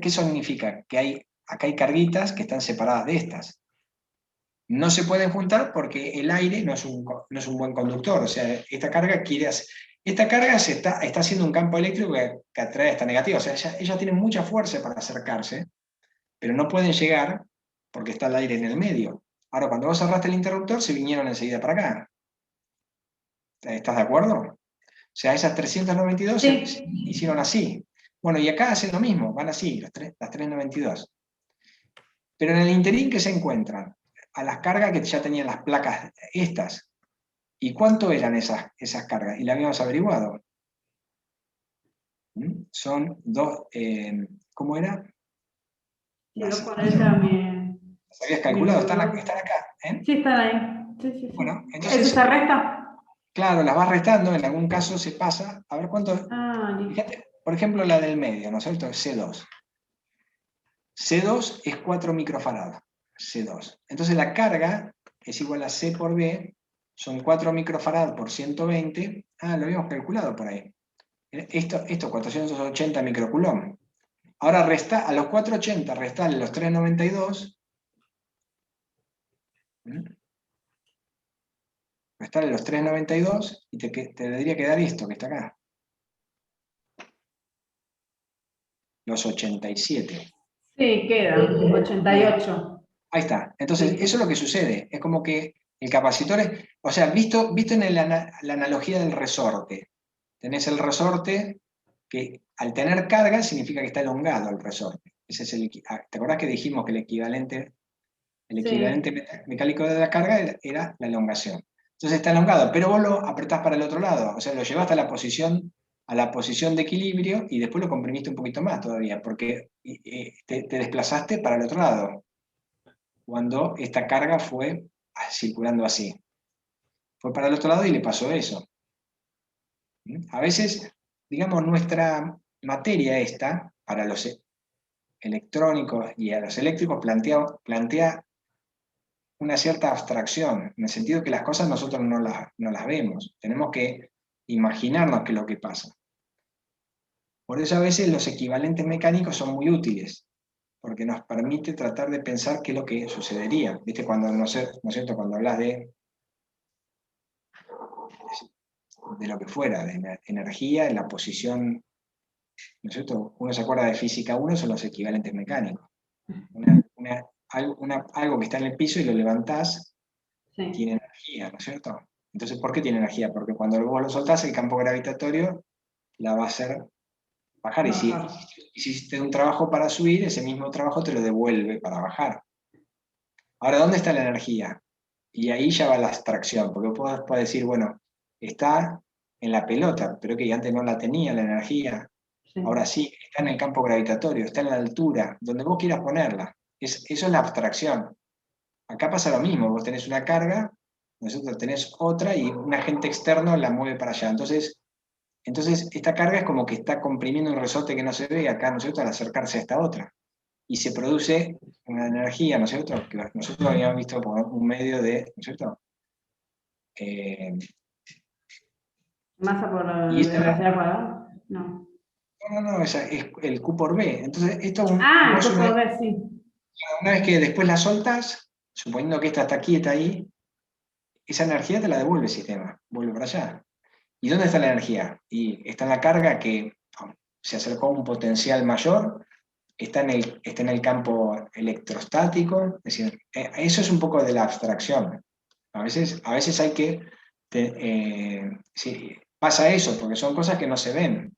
¿qué significa? Que hay acá hay carguitas que están separadas de estas. No se pueden juntar porque el aire no es un buen conductor, o sea, esta carga está haciendo un campo eléctrico que atrae esta negativa, o sea, ellas tienen mucha fuerza para acercarse, pero no pueden llegar porque está el aire en el medio. Ahora, cuando vos cerraste el interruptor, se vinieron enseguida para acá. ¿Estás de acuerdo? O sea, esas 392 Sí. se hicieron así. Bueno, y acá hacen lo mismo, van así, las 392. Pero en el interín, ¿qué se encuentran? A las cargas que ya tenían las placas estas. ¿Y cuánto eran esas cargas? Y la habíamos averiguado. Son dos, ¿cómo era? Quiero Las poner también. habías calculado, están acá. ¿Eh? Sí, están ahí. Sí, sí, sí. Bueno, ¿Eso entonces, se resta? claro, las vas restando, en algún caso se pasa. A ver cuánto. Ah, listo. Fíjate, por ejemplo, la del medio, ¿no es cierto? C2. C2 es 4 microfarads. C2. Entonces la carga es igual a C por B, son 4 microfarads por 120. Ah, lo habíamos calculado por ahí. Esto 480 microcoulomb. Ahora a los 480 restale los 392. Restale los 392 y te debería quedar esto que está acá. Los 87. Sí, quedan 88. Ahí está. Entonces, eso es lo que sucede. Es como que el capacitor es, o sea, visto en la analogía del resorte. Tenés el resorte que al tener carga significa que está elongado el resorte. Ese es ¿te acordás que dijimos que el equivalente mecánico de la carga era la elongación? Entonces está elongado, pero vos lo apretás para el otro lado, o sea, lo llevaste a la posición de equilibrio y después lo comprimiste un poquito más todavía, porque te desplazaste para el otro lado, cuando esta carga fue circulando así. Fue para el otro lado y le pasó eso. A veces, digamos, nuestra materia esta, para los electrónicos y a los eléctricos, plantea una cierta abstracción, en el sentido que las cosas nosotros no las vemos. Tenemos que imaginarnos qué es lo que pasa. Por eso a veces los equivalentes mecánicos son muy útiles, porque nos permite tratar de pensar qué es lo que sucedería. ¿Viste? Cuando, ¿no es cierto? Cuando hablas de lo que fuera, de energía, en la posición, ¿no es cierto? Uno se acuerda de física 1, son los equivalentes mecánicos. Algo que está en el piso y lo levantás, Sí. tiene energía, ¿no es cierto? Entonces, ¿por qué tiene energía? Porque cuando vos lo soltás, el campo gravitatorio la va a hacer bajar. Y si hiciste un trabajo para subir, ese mismo trabajo te lo devuelve para bajar. Ahora, ¿dónde está la energía? Y ahí ya va la abstracción, porque vos podés decir, bueno, está en la pelota, pero que antes no la tenía la energía. Sí. Ahora sí, está en el campo gravitatorio, está en la altura, donde vos quieras ponerla. Eso es la abstracción. Acá pasa lo mismo, vos tenés una carga, nosotros tenés otra y un agente externo la mueve para allá. Entonces esta carga es como que está comprimiendo un resorte que no se ve acá, ¿no es cierto?, al acercarse a esta otra. Y se produce una energía, ¿no es cierto?, que nosotros habíamos visto por un medio de, ¿no es cierto? ¿Masa por Y esa velocidad cuadrada? No. no, es el Q por B. Entonces, esto Ah, vos yo puedo ver, sí. una vez que después la soltás, suponiendo que esta está quieta ahí, esa energía te la devuelve el sistema, vuelve para allá. ¿Y dónde está la energía? Y está en la carga que se acercó a un potencial mayor, está en el campo electrostático, es decir, eso es un poco de la abstracción. A veces hay que, sí, pasa eso, porque son cosas que no se ven.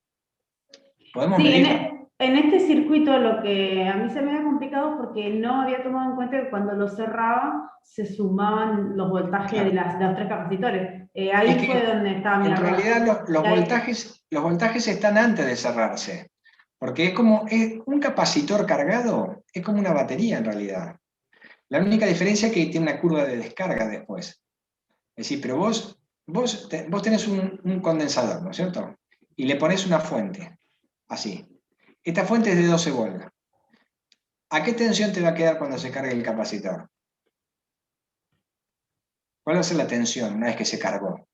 Podemos Sí, medirlas. en este circuito lo que a mí se me había complicado porque no había tomado en cuenta que cuando lo cerraba se sumaban los voltajes Claro. de los tres capacitores. Ahí Es que fue donde estaba mi en error. realidad los Y ahí- voltajes están antes de cerrarse, porque es un capacitor cargado, es como una batería en realidad. La única diferencia es que tiene una curva de descarga después. Es decir, pero vos tenés un condensador, ¿no es cierto? Y le pones una fuente, así. Esta fuente es de 12 volts. ¿A qué tensión te va a quedar cuando se cargue el capacitor? ¿Cuál va a ser la tensión una vez que se cargó?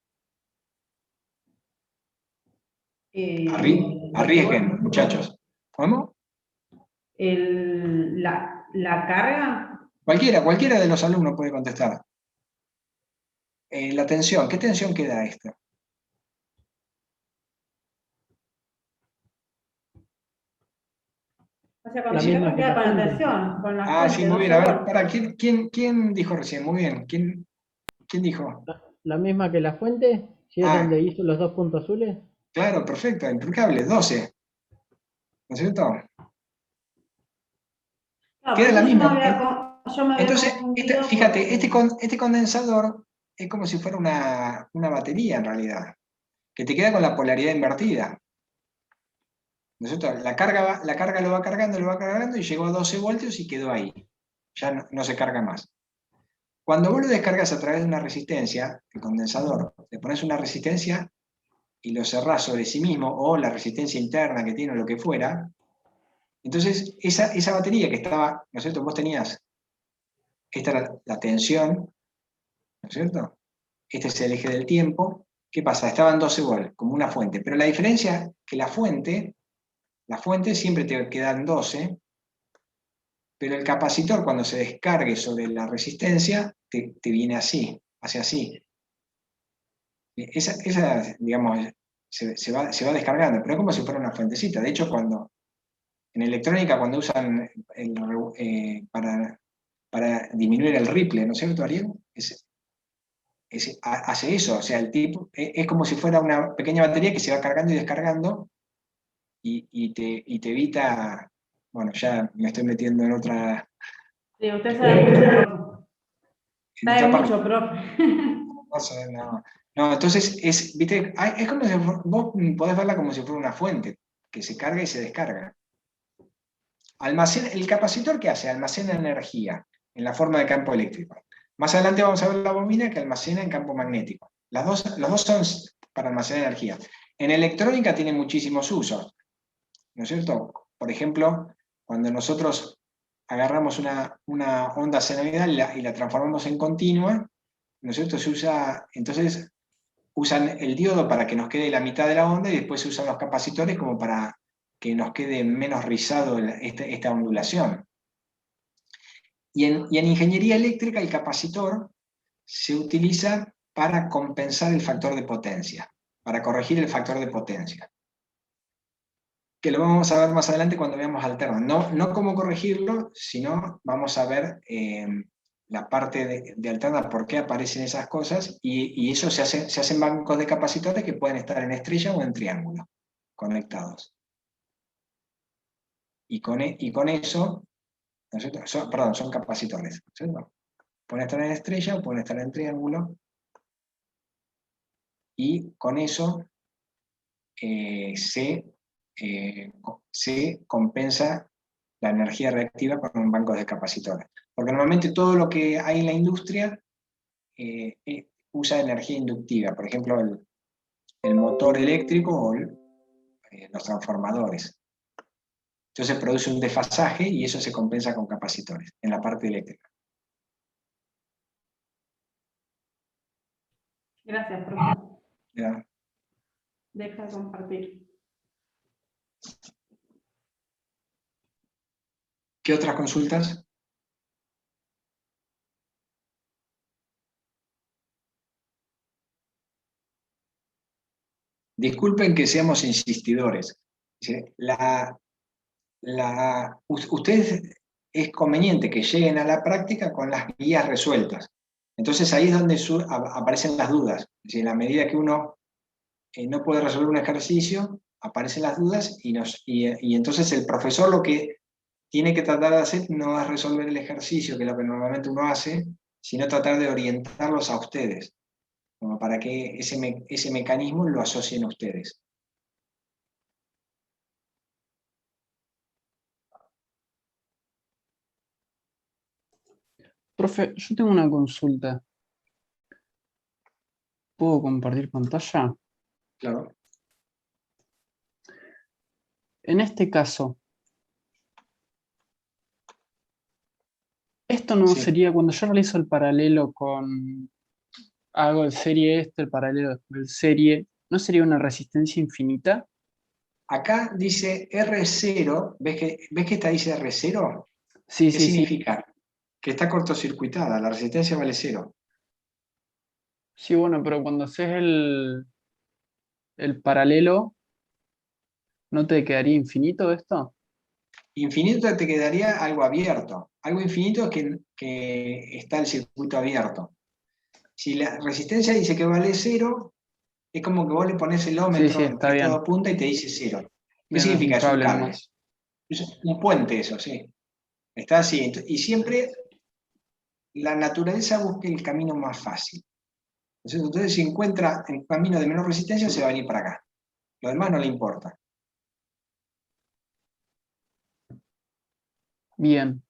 Arriesguen, muchachos. ¿Cómo? la carga. Cualquiera de los alumnos puede contestar. La tensión, ¿qué tensión queda esto? O sea, cuando La se misma que queda la con la fuente. tensión, con la Ah, fuente, sí, muy 12 bien. A ver, volts. para, ¿quién dijo recién? Muy bien. ¿Quién dijo? La misma que la fuente, si es Ah, donde hizo los dos puntos azules. claro, perfecto, impecable, 12. ¿No es cierto? No, Queda por la eso misma. yo me había Entonces, confundido fíjate, porque... este condensador es como si fuera una batería en realidad, que te queda con la polaridad invertida. ¿No es cierto? La carga lo va cargando y llegó a 12 voltios y quedó ahí. Ya no se carga más. Cuando vos lo descargas a través de una resistencia, el condensador, le pones una resistencia y lo cerrás sobre sí mismo, o la resistencia interna que tiene o lo que fuera, entonces esa batería que estaba, ¿no es cierto? Vos tenías, esta era la tensión, ¿no es cierto? Este es el eje del tiempo. ¿Qué pasa? Estaba en 12 volts, como una fuente, pero la diferencia es que la fuente siempre te queda en 12, pero el capacitor cuando se descargue sobre la resistencia, te viene así, hace así. Esa digamos, se va descargando, pero es como si fuera una fuentecita. De hecho, en electrónica, cuando usan para disminuir el ripple, ¿no es cierto, Ariel? Hace eso, o sea, el tipo es como si fuera una pequeña batería que se va cargando y descargando y te evita, bueno, ya me estoy metiendo en otra, Sí, usted sabe mucho, profe. en Sabe otra parte. mucho, profe. No, entonces ¿viste? Es como si vos podés verla como si fuera una fuente, que se carga y se descarga. El capacitor, ¿qué hace? Almacena energía en la forma de campo eléctrico. Más adelante vamos a ver la bobina que almacena en campo magnético. Los dos son para almacenar energía. En electrónica tiene muchísimos usos, ¿no es cierto? Por ejemplo, cuando nosotros agarramos una onda senoidal y la transformamos en continua, ¿no es cierto? Entonces usan el diodo para que nos quede la mitad de la onda y después se usan los capacitores como para que nos quede menos rizado esta ondulación. Y en ingeniería eléctrica el capacitor se utiliza para compensar el factor de potencia, para corregir el factor de potencia. Que lo vamos a ver más adelante cuando veamos alternas. No cómo corregirlo, sino vamos a ver la parte de alterna, por qué aparecen esas cosas, y eso se hacen bancos de capacitores que pueden estar en estrella o en triángulo, conectados. Y con eso, ¿no es cierto? Son capacitores, ¿no es cierto? Pueden estar en estrella o pueden estar en triángulo, y con eso se compensa la energía reactiva con un banco de capacitores. Porque normalmente todo lo que hay en la industria usa energía inductiva, por ejemplo, el motor eléctrico o los transformadores. Entonces produce un desfasaje y eso se compensa con capacitores en la parte eléctrica. Gracias, profe. ¿Ya? Deja de compartir. ¿Qué otras consultas? Disculpen que seamos insistidores. Ustedes es conveniente que lleguen a la práctica con las guías resueltas. Entonces ahí es donde aparecen las dudas. Es decir, en la medida que uno no puede resolver un ejercicio, aparecen las dudas y entonces el profesor lo que tiene que tratar de hacer no es resolver el ejercicio, que es lo que normalmente uno hace, sino tratar de orientarlos a ustedes, como para que ese mecanismo lo asocien a ustedes. Profe, yo tengo una consulta. ¿Puedo compartir pantalla? Claro. En este caso, esto no Sí. sería cuando yo realizo el paralelo hago el serie el paralelo después el serie, ¿no sería una resistencia infinita? Acá dice R0, ¿ves que esta dice R0? Sí, ¿Qué sí, sí. significa? Que está cortocircuitada, la resistencia vale cero. Sí, bueno, pero cuando haces el paralelo, ¿no te quedaría infinito esto? Infinito te quedaría algo abierto. Algo infinito es que está el circuito abierto. Si la resistencia dice que vale cero, es como que vos le pones el Sí, sí, ómetro está entre estas bien. dos puntas y te dice cero. ¿Qué Bien, es un significa? Es un cable cable. nomás. Es un puente eso, sí. Está así. Y siempre la naturaleza busca el camino más fácil. Entonces, si encuentra el camino de menor resistencia, se va a venir para acá. Lo demás no le importa. Bien.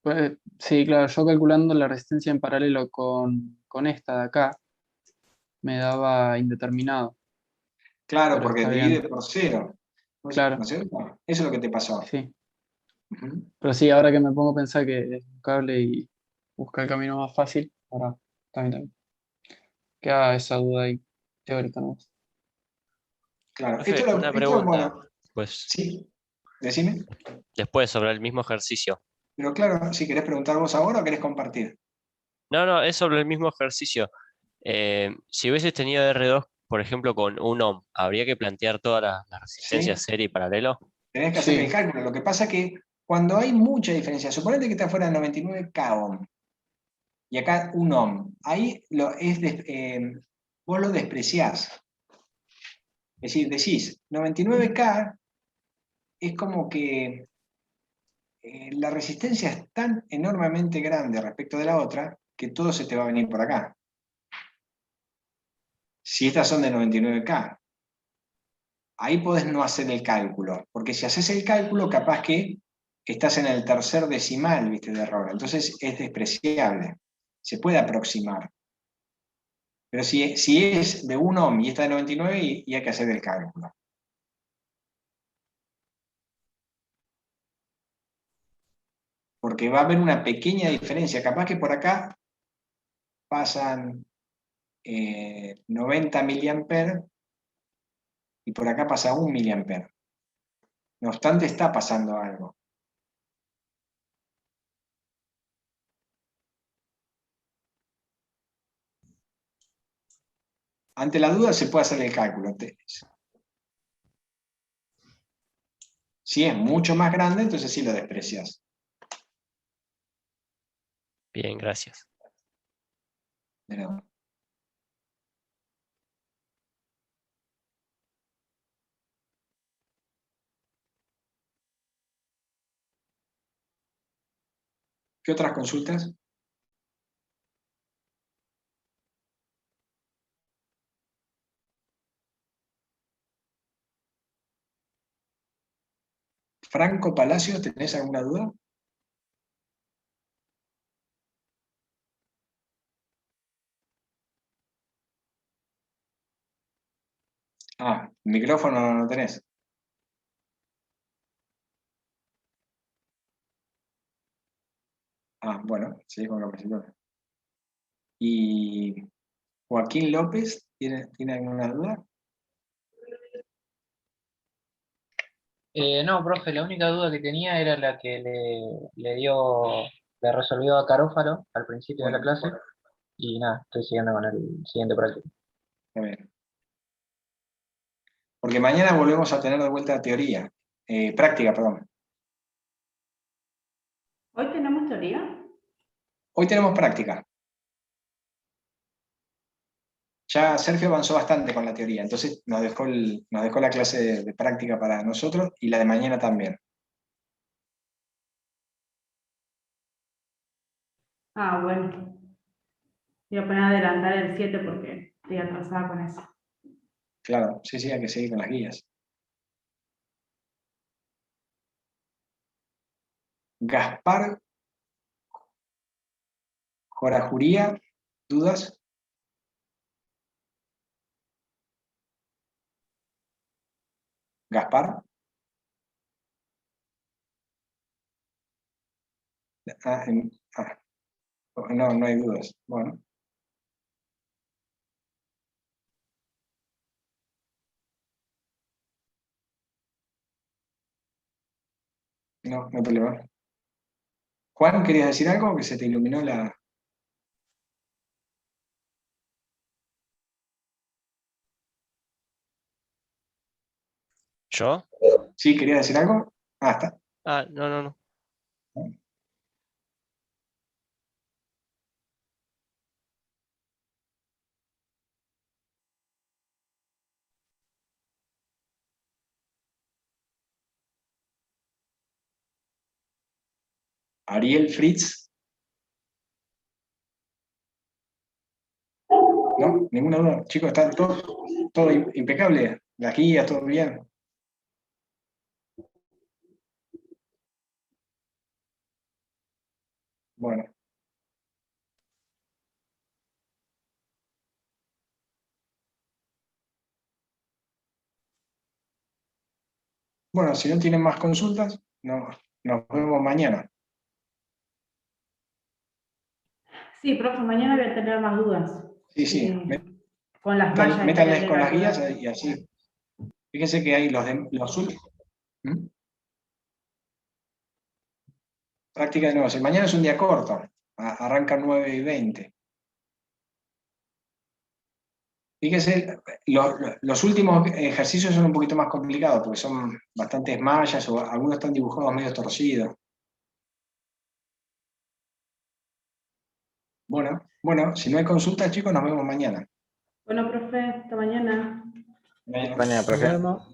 Pues, sí, claro, yo calculando la resistencia en paralelo con esta de acá, me daba indeterminado, Claro, pero porque está divide bien. por cero. ¿No Claro, es cierto? Eso es lo que te pasó. sí. Ujú. Pero sí, ahora que me pongo a pensar que es un cable y busca el camino más fácil, ahora también. Queda esa duda ahí, teórica, ¿no? Claro. Profe, una Bueno, pregunta, pues, sí, decime. después sobre el mismo ejercicio. Pero claro, si querés preguntar vos ahora o querés compartir. No, no, es sobre el mismo ejercicio. Si hubieses tenido R2, por ejemplo, con un ohm, ¿habría que plantear todas las resistencias ¿Sí? serie y paralelo? Tenés que hacer el Sí, cálculo. Lo que pasa es que cuando hay mucha diferencia, suponete que está fuera de 99 k ohm y acá un ohm, ahí vos lo despreciás. Es decir, decís, 99K es como que la resistencia es tan enormemente grande respecto de la otra que todo se te va a venir por acá. Si estas son de 99K, ahí podés no hacer el cálculo, porque si haces el cálculo, capaz que estás en el tercer decimal, viste, de error. Entonces es despreciable. Se puede aproximar. Pero si es de 1 ohm y esta de 99, y hay que hacer el cálculo. Porque va a haber una pequeña diferencia. Capaz que por acá pasan 90 miliamperes y por acá pasa 1 miliamper. No obstante, está pasando algo. Ante la duda se puede hacer el cálculo. Si es mucho más grande, entonces sí lo desprecias. Bien, gracias. Pero, ¿qué otras consultas? Franco Palacios, ¿tenés alguna duda? Ah, micrófono no tenés. Ah, bueno, seguís con la presentación. ¿Y Joaquín López tiene alguna duda? No, profe, la única duda que tenía era la que le resolvió a Carófalo al principio de la Bueno, clase. Y nada, estoy siguiendo con el siguiente práctico. está bien. Porque mañana volvemos a tener de vuelta teoría. Práctica, perdón. ¿Hoy tenemos teoría? Hoy tenemos práctica. Ya Sergio avanzó bastante con la teoría, entonces nos dejó la clase de práctica para nosotros y la de mañana también. Ah, bueno. Voy a poner a adelantar el 7 porque estoy atrasada con eso. Claro, sí, sí, hay que seguir con las guías. Gaspar Jorajuría, ¿dudas? Gaspar. Ah, no, no hay dudas. Bueno, No, no hay problema. Juan, ¿querías decir algo? Que se te iluminó la... ¿Yo? ¿Sí, querías decir algo? Ah, está. Ah, no, no, no. Ariel Fritz. ¿No? Ninguna duda. Chicos, está todo impecable. Las guías, todo bien. Bueno. Bueno, si no tienen más consultas, nos vemos mañana. Sí, profe, mañana voy a tener más dudas. Sí. Con las mallas estaría Métanles bien con las guías ayudar. y así. Fíjense que hay los últimos. Práctica de nuevo. Si mañana es un día corto, arranca 9:20. Fíjense, los últimos ejercicios son un poquito más complicados porque son bastantes mallas o algunos están dibujados medio torcidos. Bueno, si no hay consultas, chicos, nos vemos mañana. Bueno, profe, hasta mañana. Mañana, Nos profe. vemos.